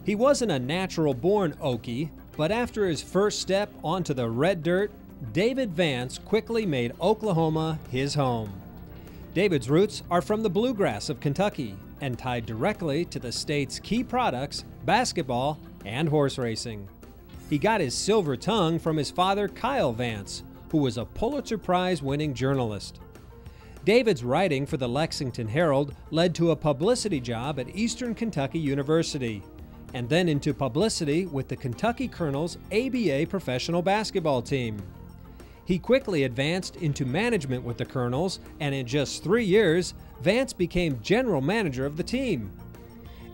He wasn't a natural-born Okie, but after his first step onto the red dirt, David Vance quickly made Oklahoma his home. David's roots are from the bluegrass of Kentucky and tied directly to the state's key products, basketball and horse racing. He got his silver tongue from his father, Kyle Vance, who was a Pulitzer Prize-winning journalist. David's writing for the Lexington Herald led to a publicity job at Eastern Kentucky University, and then into publicity with the Kentucky Colonels ABA professional basketball team. He quickly advanced into management with the Colonels, and in just 3 years, Vance became general manager of the team.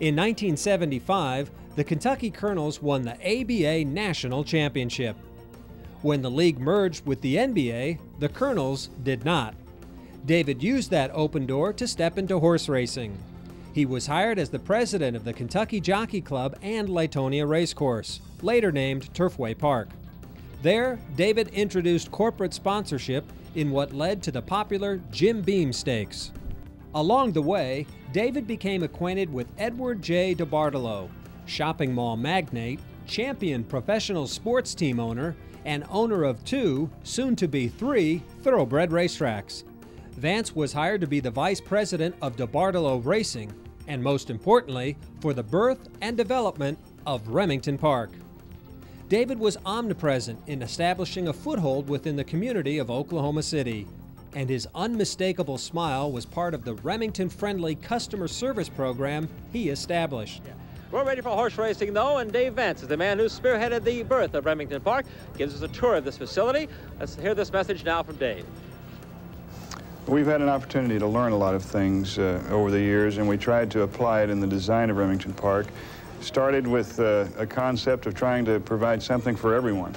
In 1975, the Kentucky Colonels won the ABA National Championship. When the league merged with the NBA, the Colonels did not. David used that open door to step into horse racing. He was hired as the president of the Kentucky Jockey Club and Latonia Racecourse, later named Turfway Park. There, David introduced corporate sponsorship in what led to the popular Jim Beam Stakes. Along the way, David became acquainted with Edward J. DeBartolo, shopping mall magnate, champion professional sports team owner, and owner of 2, soon-to-be 3, thoroughbred racetracks. Vance was hired to be the vice president of DeBartolo Racing, and most importantly, for the birth and development of Remington Park. David was omnipresent in establishing a foothold within the community of Oklahoma City, and his unmistakable smile was part of the Remington-friendly customer service program he established. We're ready for horse racing, though, and Dave Vance is the man who spearheaded the birth of Remington Park. Gives us a tour of this facility. Let's hear this message now from Dave. We've had an opportunity to learn a lot of things over the years, and we tried to apply it in the design of Remington Park. Started with a concept of trying to provide something for everyone.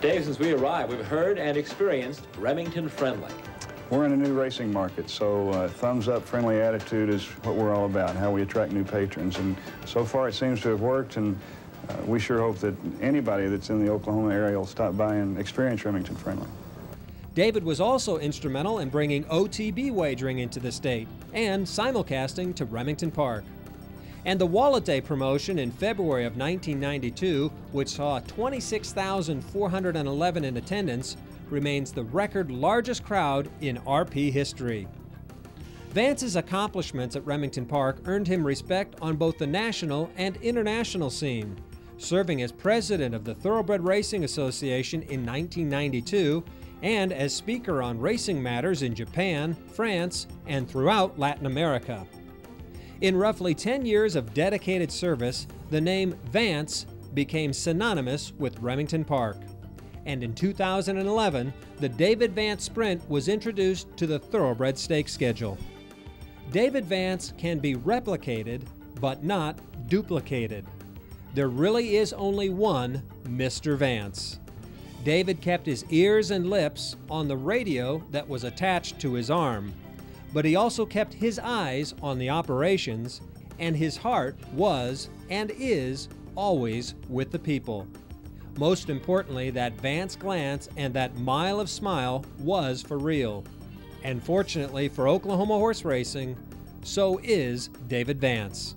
Dave, since we arrived, we've heard and experienced Remington friendly. We're in a new racing market, so thumbs up, friendly attitude is what we're all about, how we attract new patrons. And so far it seems to have worked, and we sure hope that anybody that's in the Oklahoma area will stop by and experience Remington friendly. David was also instrumental in bringing OTB wagering into the state and simulcasting to Remington Park. And the Wallet Day promotion in February of 1992, which saw 26,411 in attendance, remains the record largest crowd in RP history. Vance's accomplishments at Remington Park earned him respect on both the national and international scene, serving as president of the Thoroughbred Racing Association in 1992 and as speaker on racing matters in Japan, France, and throughout Latin America. In roughly 10 years of dedicated service, the name Vance became synonymous with Remington Park. And in 2011, the David Vance Sprint was introduced to the Thoroughbred Stakes schedule. David Vance can be replicated, but not duplicated. There really is only one Mr. Vance. David kept his ears and lips on the radio that was attached to his arm, but he also kept his eyes on the operations, and his heart was and is always with the people. Most importantly, that Vance glance and that mile of smile was for real. And fortunately for Oklahoma horse racing, so is David Vance.